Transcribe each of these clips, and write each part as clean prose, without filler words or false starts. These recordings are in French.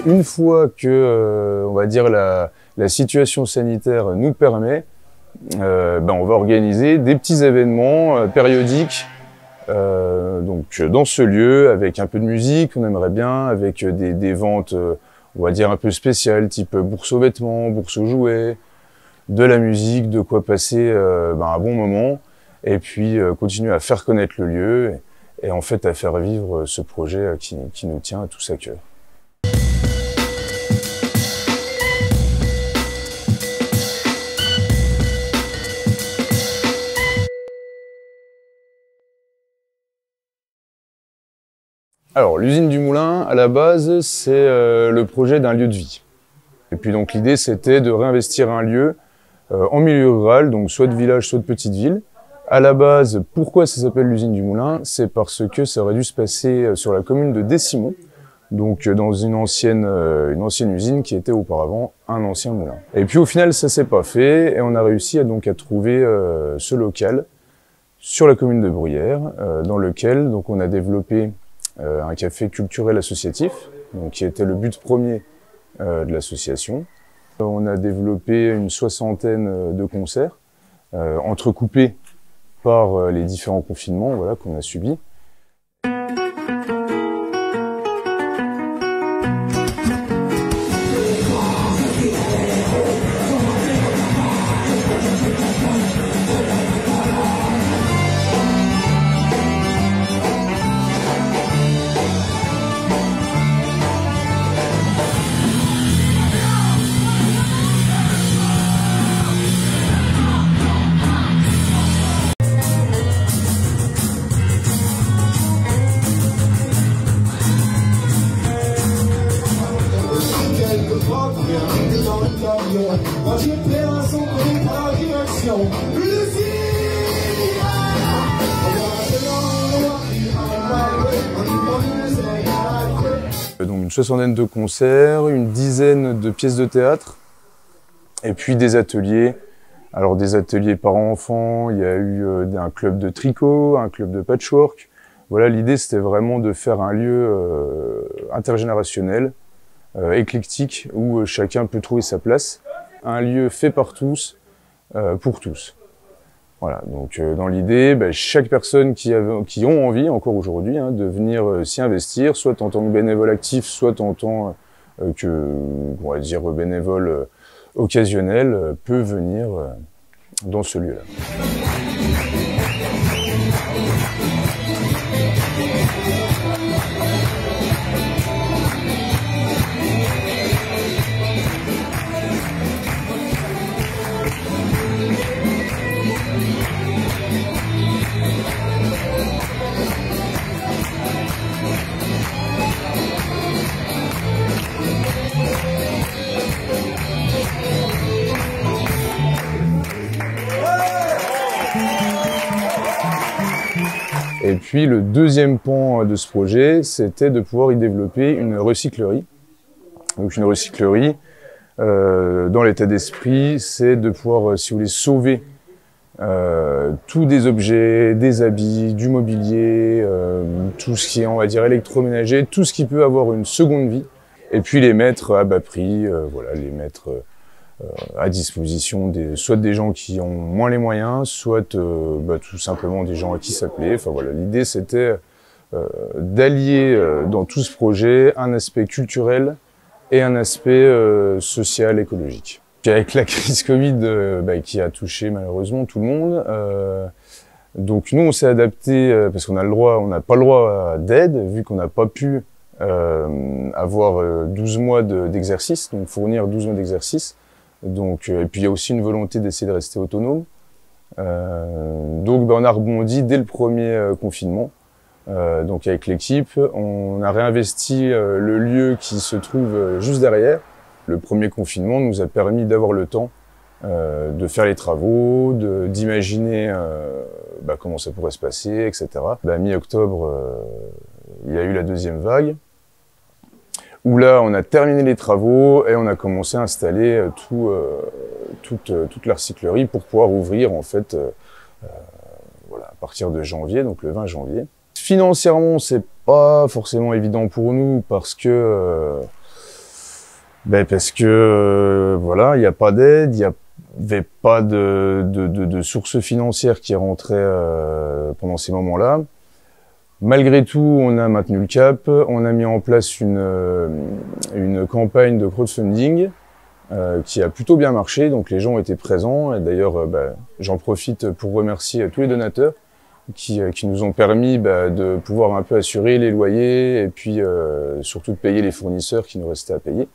une fois que, on va dire, la situation sanitaire nous permet, on va organiser des petits événements périodiques donc dans ce lieu, avec un peu de musique, on aimerait bien, avec des ventes, on va dire, un peu spéciales, type bourse aux vêtements, bourse aux jouets, de la musique, de quoi passer un bon moment, et puis continuer à faire connaître le lieu, et en fait à faire vivre ce projet qui nous tient tous à cœur. Alors, l'usine du Moulin, à la base, c'est le projet d'un lieu de vie. Et puis donc l'idée, c'était de réinvestir un lieu en milieu rural, donc soit de village, soit de petite ville. À la base, pourquoi ça s'appelle l'usine du Moulin? C'est parce que ça aurait dû se passer sur la commune de Décimont, donc dans une ancienne usine qui était auparavant un ancien moulin. Et puis au final, ça s'est pas fait, et on a réussi à trouver ce local sur la commune de Bruyères, dans lequel donc on a développé un café culturel associatif, donc, qui était le but premier de l'association. On a développé une 60aine de concerts, entrecoupés par les différents confinements qu'on a subis. Donc une 60aine de concerts, une dizaine de pièces de théâtre, et puis des ateliers. Alors des ateliers parents-enfants, il y a eu un club de tricot, un club de patchwork. Voilà, l'idée c'était vraiment de faire un lieu intergénérationnel, éclectique, où chacun peut trouver sa place. Un lieu fait par tous, pour tous. Voilà, donc dans l'idée, chaque personne qui ont envie, encore aujourd'hui, de venir s'y investir, soit en tant que bénévole actif, soit en tant on va dire, bénévole occasionnel, peut venir dans ce lieu-là. Et puis le deuxième pan de ce projet, c'était de pouvoir y développer une recyclerie. Donc une recyclerie, dans l'état d'esprit, c'est de pouvoir, si vous voulez, sauver tous des objets, des habits, du mobilier, tout ce qui est, on va dire, électroménager, tout ce qui peut avoir une seconde vie, et puis les mettre à bas prix, les mettre à disposition soit des gens qui ont moins les moyens, soit tout simplement des gens à qui ça plaît. Enfin voilà, l'idée c'était d'allier dans tout ce projet un aspect culturel et un aspect social, écologique. Puis avec la crise Covid qui a touché malheureusement tout le monde, donc nous on s'est adapté parce qu'on n'a pas le droit d'aide vu qu'on n'a pas pu avoir 12 mois d'exercice, donc fournir 12 mois d'exercice. Donc, et puis il y a aussi une volonté d'essayer de rester autonome. Donc on a rebondi dès le premier confinement. Donc avec l'équipe, on a réinvesti le lieu qui se trouve juste derrière. Le premier confinement nous a permis d'avoir le temps de faire les travaux, d'imaginer comment ça pourrait se passer, etc. Mi-octobre, il y a eu la deuxième vague, où là, on a terminé les travaux et on a commencé à installer toute la recyclerie pour pouvoir ouvrir, en fait, à partir de janvier, donc le 20 janvier. Financièrement, c'est pas forcément évident pour nous parce que Ben parce que voilà, il n'y a pas d'aide, il n'y avait pas de source financière qui rentrait pendant ces moments-là. Malgré tout, on a maintenu le cap, on a mis en place une campagne de crowdfunding qui a plutôt bien marché, donc les gens étaient présents, et d'ailleurs j'en profite pour remercier tous les donateurs qui nous ont permis de pouvoir un peu assurer les loyers et puis surtout de payer les fournisseurs qui nous restaient à payer.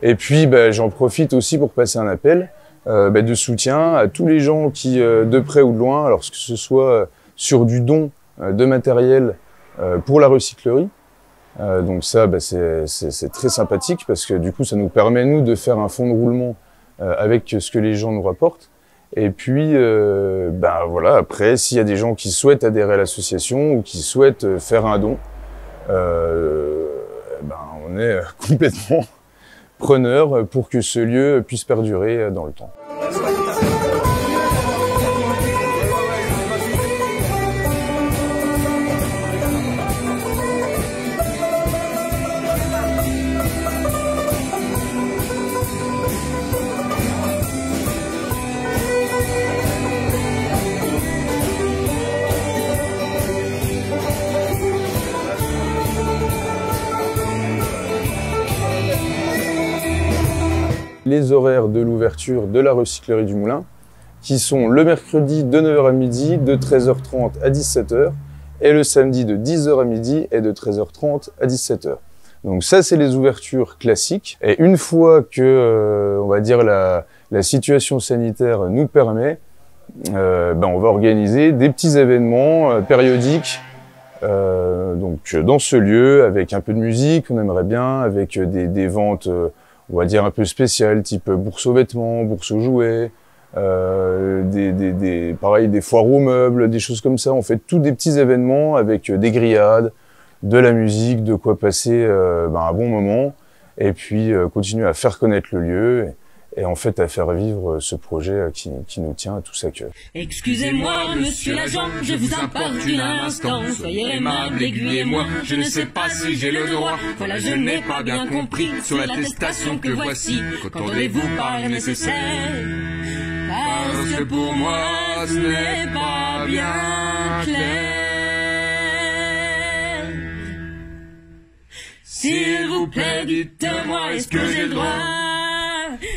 Et puis j'en profite aussi pour passer un appel de soutien à tous les gens qui, de près ou de loin, alors que ce soit sur du don de matériel pour la recyclerie. Donc ça, c'est très sympathique parce que du coup, ça nous permet, nous, de faire un fonds de roulement avec ce que les gens nous rapportent. Et puis, voilà, après, s'il y a des gens qui souhaitent adhérer à l'association ou qui souhaitent faire un don, on est complètement preneur pour que ce lieu puisse perdurer dans le temps. Les horaires de l'ouverture de la recyclerie du Moulin, qui sont le mercredi de 9h à midi, de 13h30 à 17h, et le samedi de 10h à midi et de 13h30 à 17h. Donc ça, c'est les ouvertures classiques. Et une fois que, on va dire, la situation sanitaire nous permet, on va organiser des petits événements périodiques donc dans ce lieu, avec un peu de musique, on aimerait bien, avec des ventes on va dire un peu spécial, type bourse aux vêtements, bourse aux jouets, pareil, des foires aux meubles, des choses comme ça. On fait tous des petits événements avec des grillades, de la musique, de quoi passer un bon moment, et puis continuer à faire connaître le lieu, et en fait à faire vivre ce projet qui nous tient à tous à cœur. Excusez-moi, monsieur l'agent, je vous importune un instant. Soyez aimable, aiguillez-moi, je ne sais pas si j'ai le droit. Voilà, je n'ai pas bien compris sur l'attestation que voici. Qu'entendez-vous par nécessaire? Parce que pour moi, ce n'est pas bien clair. S'il vous plaît, dites-moi, est-ce que j'ai le droit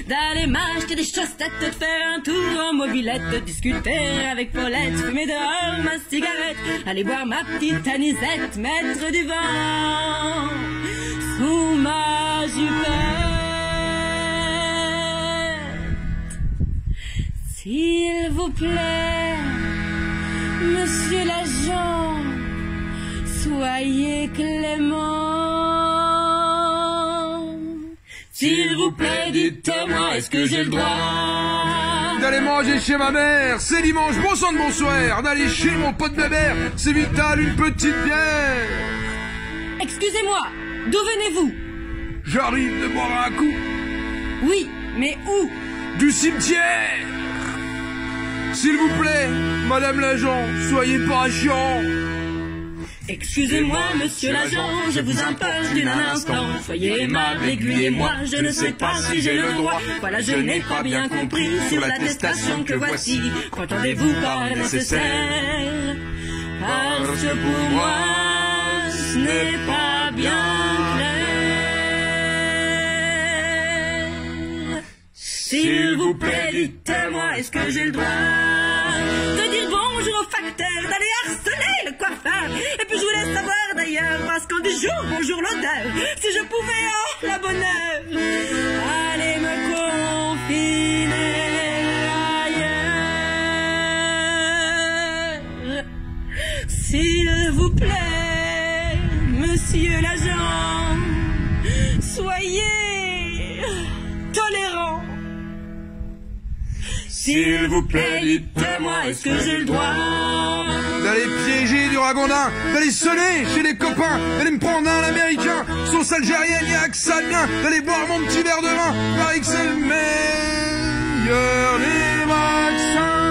d'aller m'acheter des chaussettes, de faire un tour en mobilette, de discuter avec Paulette, fumer dehors ma cigarette, aller boire ma petite anisette, mettre du vent sous ma jupette. S'il vous plaît, monsieur l'agent, soyez clément. S'il vous plaît, dites-moi, est-ce que j'ai le droit d'aller manger chez ma mère, c'est dimanche, bon sang de bonsoir, d'aller chez mon pote Bébert, c'est vital, une petite bière. Excusez-moi, d'où venez-vous? J'arrive de boire un coup. Oui, mais où? Du cimetière. S'il vous plaît, madame l'agent, soyez pas chiant. Excusez-moi, monsieur l'agent, je vous importune un instant. Soyez aimable, aiguillez-moi, je ne sais pas si j'ai le droit. Voilà, je n'ai pas bien compris sur l'attestation que voici. Qu'entendez-vous par nécessaire? Parce que pour moi, ce n'est pas bien clair. S'il vous plaît, dites-moi, est-ce que j'ai le droit de dire bonjour au facteur, d'aller harceler le coiffeur? Et puis je voulais savoir d'ailleurs, parce qu'on dit jour, bonjour l'odeur, si je pouvais, oh la bonne heure, aller me confiner ailleurs. S'il vous plaît, monsieur l'agent, soyez tolérant. S'il vous plaît, dites-moi, est-ce que j'ai le droit d'aller piéger du ragondin, d'aller sonner chez les copains, d'aller me prendre un américain, sauce algérienne, y'a que ça de bien, d'aller boire mon petit verre de vin, paraît que c'est le meilleur des vaccins.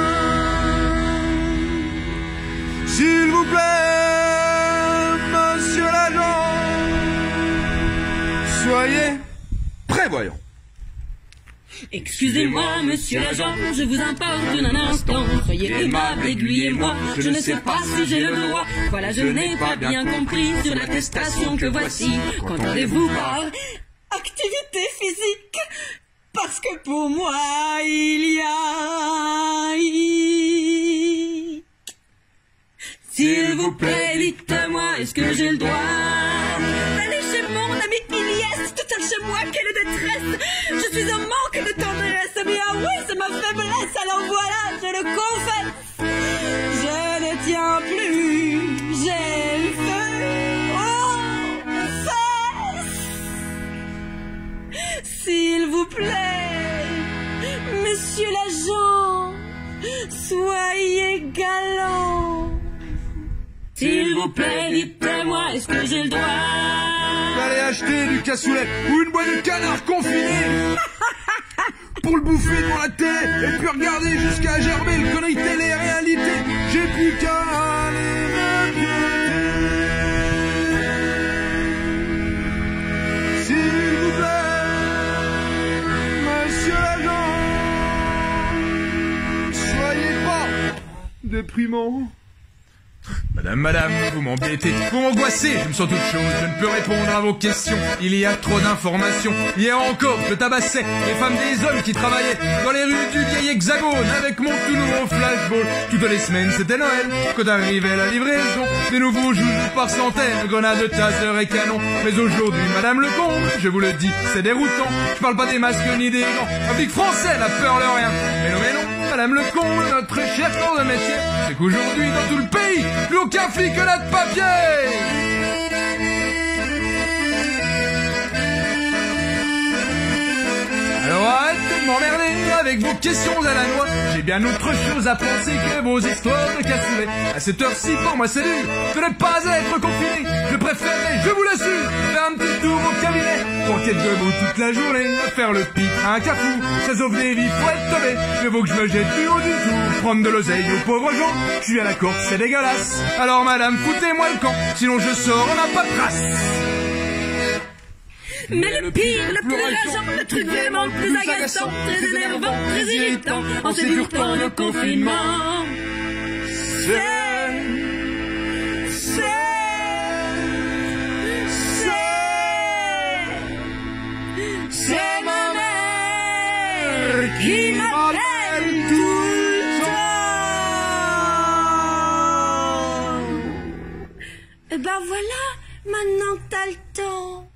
S'il vous plaît, monsieur l'agent, soyez prévoyant. Excusez-moi, monsieur l'agent, je vous importune un instant. Soyez aimable, aiguillez-moi, je ne sais pas si j'ai le droit. Voilà, je n'ai pas bien compris sur l'attestation que voici. Qu'entendez-vous par activité physique? Parce que pour moi, il y a... S'il vous plaît, dites-moi, est-ce que j'ai le droit d'aller chez mon ami Iliès, toute seule chez moi, quelle détresse. Je suis en manque de tendresse, eh bien oui, c'est ma faiblesse, alors voilà, je le confesse. Je ne tiens plus, j'ai le feu aux fesses. S'il vous plaît, monsieur l'agent, soyez galant. S'il vous plaît, dites-moi, est-ce que j'ai le droit D'aller acheter du cassoulet ou une boîte de canard confiné pour le bouffer devant la télé et puis regarder jusqu'à gerber le connerie télé-réalité. J'ai plus qu'à aller m'inquiéter. S'il vous plaît, monsieur l'agent, soyez pas déprimant. Madame, vous m'embêtez, vous m'angoissez, je me sens toute chose, je ne peux répondre à vos questions, il y a trop d'informations. Hier encore, je tabassais les femmes des hommes qui travaillaient dans les rues du vieil hexagone avec mon tout nouveau flashball. Toutes les semaines, c'était Noël, quand arrivait la livraison, des nouveaux joujoux par centaines, grenades, tasers et canons. Mais aujourd'hui, madame le comble, je vous le dis, c'est déroutant, je parle pas des masques ni des gants, un flic français n'a peur de rien. Mais non, madame le comble, notre cher corps de métier, c'est qu'aujourd'hui, dans tout le pays, plus aucun flic n'a de papier. Alors arrêtez de m'emmerder avec vos questions à la noix. J'ai bien autre chose à penser que vos histoires de cassoulet. À cette heure-ci, pour moi c'est dur de ne pas être confiné. Je préférerais, je vous l'assure, faire un petit tour au cabinet. Pour qu'être debout toute la journée, à faire le pic à un cafou. Ça sauve des vies, faut être tombé. Mieux vaut que je me jette du haut du tout. Prendre de l'oseille aux pauvres gens. Je suis à la course, c'est dégueulasse. Alors madame, foutez-moi le camp. Sinon je sors, on n'a pas de trace. Mais le pire, le plus rageant, le truc vraiment le plus agaçant, très énervant, très irritant, en ces durs temps de confinement, c'est ma mère qui m'appelle tout le temps. Et ben voilà, maintenant t'as le temps.